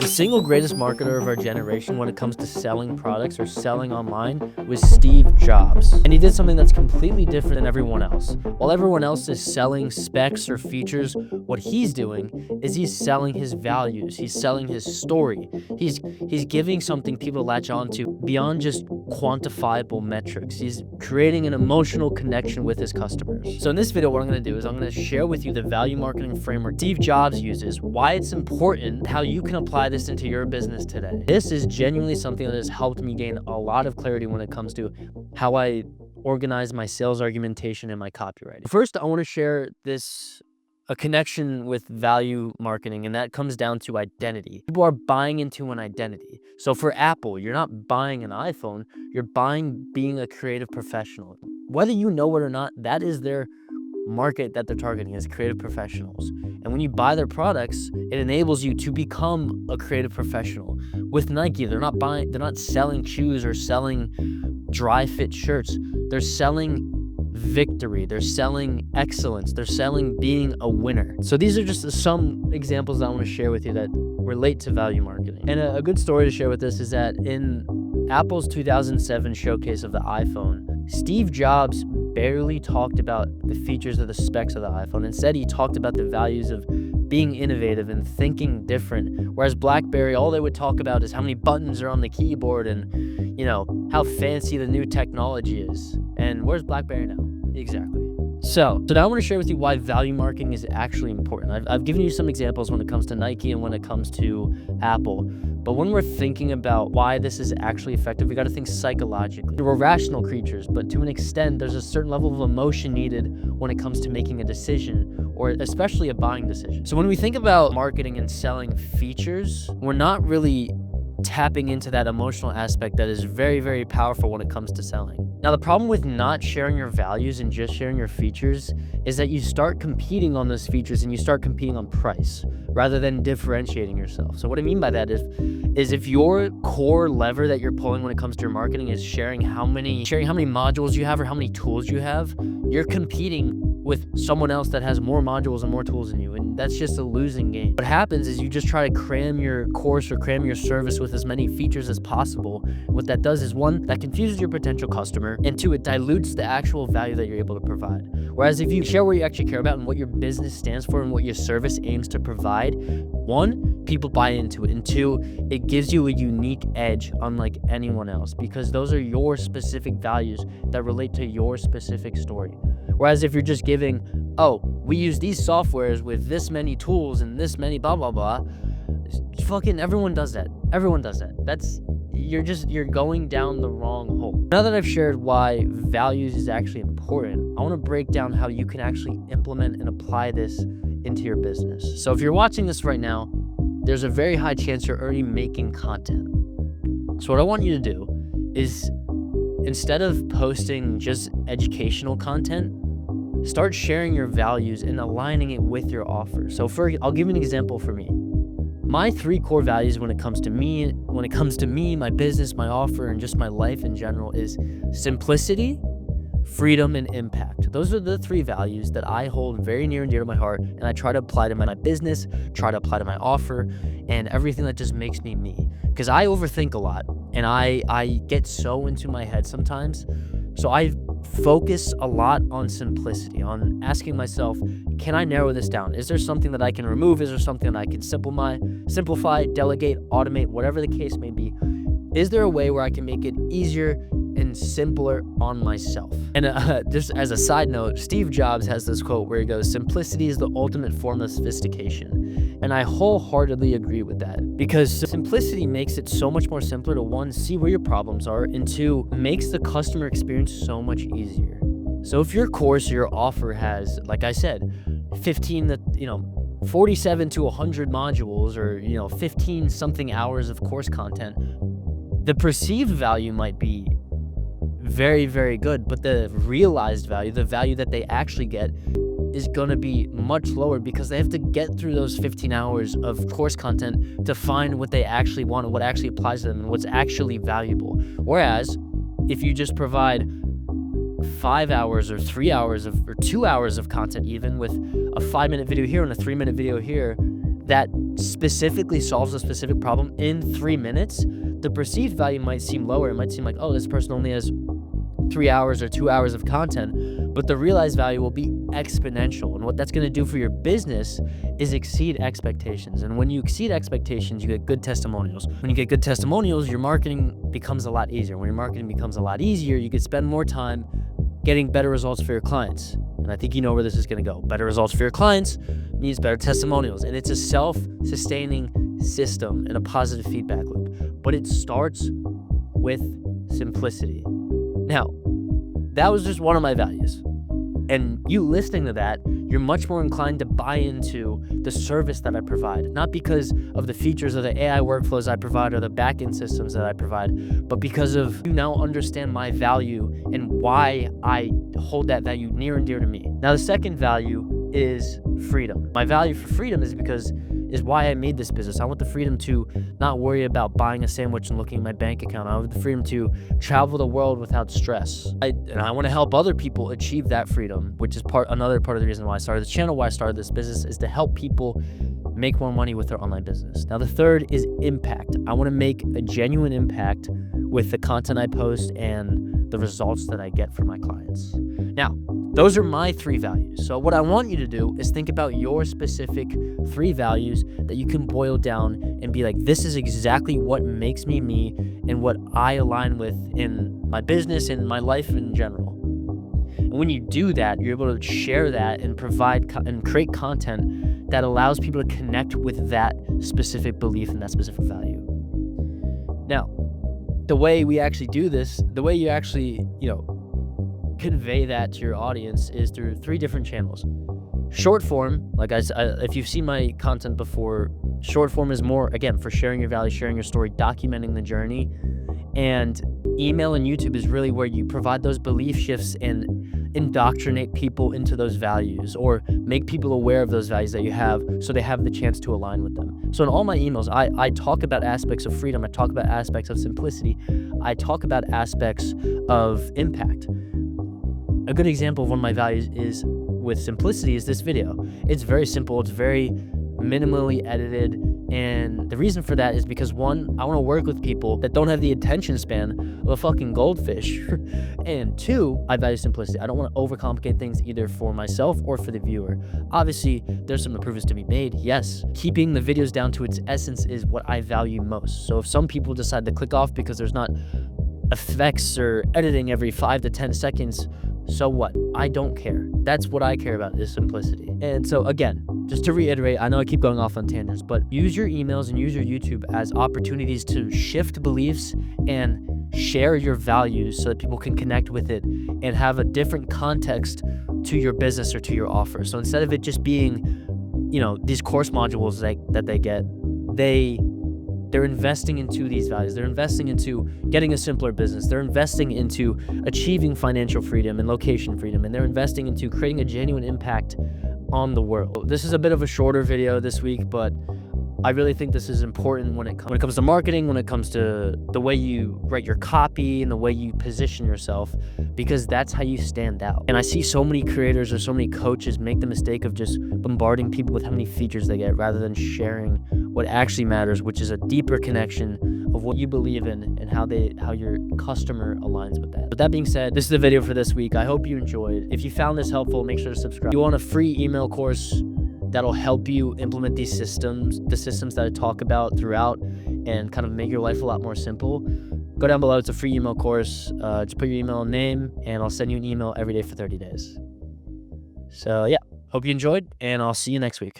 The single greatest marketer of our generation when it comes to selling products or selling online was Steve Jobs. And he did something that's completely different than everyone else. While everyone else is selling specs or features, what he's doing is he's selling his values. He's selling his story. He's giving something people to latch onto beyond just quantifiable metrics. He's creating an emotional connection with his customers. So in this video, what I'm going to do is I'm going to share with you the value marketing framework Steve Jobs uses, why it's important, how you can apply this into your business today. This is genuinely something that has helped me gain a lot of clarity when it comes to how I organize my sales argumentation and my copywriting. First, I want to share a connection with value marketing, and that comes down to identity. People are buying into an identity. So for Apple, you're not buying an iPhone, you're buying being a creative professional. Whether you know it or not, that is their market that they're targeting, as creative professionals. And when you buy their products, it enables you to become a creative professional. With Nike, they're not selling shoes or selling dry fit shirts. They're selling victory. They're selling excellence. They're selling being a winner. So these are just some examples that I want to share with you that relate to value marketing. And a good story to share with this is that in Apple's 2007 showcase of the iPhone, Steve Jobs barely talked about the features of the specs of the iPhone. Instead, he talked about the values of being innovative and thinking different. Whereas BlackBerry, all they would talk about is how many buttons are on the keyboard and, how fancy the new technology is. And where's BlackBerry now? Exactly. So now I want to share with you why value marketing is actually important. I've given you some examples when it comes to Nike and when it comes to Apple. But when we're thinking about why this is actually effective, we got to think psychologically. We're rational creatures, but to an extent, there's a certain level of emotion needed when it comes to making a decision, or especially a buying decision. So when we think about marketing and selling features, we're not really tapping into that emotional aspect that is very, very powerful when it comes to selling. Now, the problem with not sharing your values and just sharing your features is that you start competing on those features and you start competing on price rather than differentiating yourself. So what I mean by that is if your core lever that you're pulling when it comes to your marketing is sharing how many modules you have or how many tools you have, you're competing with someone else that has more modules and more tools than you, and that's just a losing game. What happens is you just try to cram your course or cram your service with as many features as possible. What that does is, one, that confuses your potential customer, and two, it dilutes the actual value that you're able to provide. Whereas if you share what you actually care about and what your business stands for and what your service aims to provide, one, people buy into it, and two, it gives you a unique edge unlike anyone else because those are your specific values that relate to your specific story. Whereas if you're just giving, we use these softwares with this many tools and this many blah, blah, blah, fucking everyone does that. Everyone does that. You're going down the wrong hole. Now that I've shared why values is actually important, I want to break down how you can actually implement and apply this into your business. So if you're watching this right now, there's a very high chance you're already making content. So what I want you to do is, instead of posting just educational content, start sharing your values and aligning it with your offer. So I'll give you an example for me. My 3 core values when it comes to me, my business, my offer, and just my life in general is simplicity, freedom, and impact. Those are the 3 values that I hold very near and dear to my heart, and I try to apply to my business, try to apply to my offer, and everything that just makes me me. Because I overthink a lot, and I get so into my head sometimes. So I focus a lot on simplicity, on asking myself, can I narrow this down? Is there something that I can remove? Is there something that I can simplify, delegate, automate, whatever the case may be? Is there a way where I can make it easier and simpler on myself? And just as a side note, Steve Jobs has this quote where he goes, "Simplicity is the ultimate form of sophistication." And I wholeheartedly agree with that because simplicity makes it so much more simpler to, one, see where your problems are, and two, makes the customer experience so much easier. So if your course or your offer has, like I said, 47 to 100 modules or, 15 something hours of course content, the perceived value might be very, very good, but the realized value, the value that they actually get, is going to be much lower because they have to get through those 15 hours of course content to find what they actually want and what actually applies to them and what's actually valuable. Whereas if you just provide 5 hours or 3 hours or 2 hours of content, even with a 5-minute video here and a 3-minute video here, that specifically solves a specific problem in 3 minutes, the perceived value might seem lower. It might seem like, oh, this person only has 3 hours or 2 hours of content, but the realized value will be exponential. And what that's going to do for your business is exceed expectations. And when you exceed expectations, you get good testimonials. When you get good testimonials, your marketing becomes a lot easier. When your marketing becomes a lot easier, you can spend more time getting better results for your clients. And I think you know where this is going to go. Better results for your clients means better testimonials. And it's a self-sustaining system and a positive feedback loop. But it starts with simplicity. Now, that was just one of my values. And you listening to that, you're much more inclined to buy into the service that I provide, not because of the features of the AI workflows I provide or the backend systems that I provide, but because of you now understand my value and why I hold that value near and dear to me. Now, the second value is freedom. My value for freedom is why I made this business. I want the freedom to not worry about buying a sandwich and looking at my bank account. I want the freedom to travel the world without stress. And I want to help other people achieve that freedom, which is another part of the reason why I started this channel, why I started this business, is to help people make more money with their online business. Now, the third is impact. I want to make a genuine impact with the content I post and the results that I get from my clients. Now, those are my 3 values. So what I want you to do is think about your specific 3 values that you can boil down and be like, this is exactly what makes me me and what I align with in my business and my life in general. And when you do that, you're able to share that and provide and create content that allows people to connect with that specific belief and that specific value. Now, the way we actually do this, the way you actually, convey that to your audience is through 3 different channels. Short form, like if you've seen my content before, short form is more, again, for sharing your value, sharing your story, documenting the journey. And email and YouTube is really where you provide those belief shifts and indoctrinate people into those values, or make people aware of those values that you have so they have the chance to align with them. So in all my emails, I talk about aspects of freedom. I talk about aspects of simplicity. I talk about aspects of impact. A good example of one of my values is with simplicity is this video. It's very simple. It's very minimally edited. And the reason for that is because, one, I want to work with people that don't have the attention span of a fucking goldfish. And 2, I value simplicity. I don't want to overcomplicate things either for myself or for the viewer. Obviously, there's some improvements to be made. Yes, keeping the videos down to its essence is what I value most. So if some people decide to click off because there's not effects or editing every 5 to 10 seconds, so what? I don't care. That's what I care about, is simplicity. And so again, just to reiterate, I know I keep going off on tangents, but use your emails and use your YouTube as opportunities to shift beliefs and share your values so that people can connect with it and have a different context to your business or to your offer. So instead of it just being, these course modules that they get, they're investing into these values. They're investing into getting a simpler business. They're investing into achieving financial freedom and location freedom. And they're investing into creating a genuine impact on the world. This is a bit of a shorter video this week, but I really think this is important when it comes to marketing, when it comes to the way you write your copy and the way you position yourself, because that's how you stand out. And I see so many creators or so many coaches make the mistake of just bombarding people with how many features they get rather than sharing what actually matters, which is a deeper connection of what you believe in and how your customer aligns with that. With that being said, this is the video for this week. I hope you enjoyed. If you found this helpful, make sure to subscribe. If you want a free email course that'll help you implement these systems, the systems that I talk about throughout, and kind of make your life a lot more simple, go down below. It's a free email course. Just put your email and name, and I'll send you an email every day for 30 days. So yeah, hope you enjoyed, and I'll see you next week.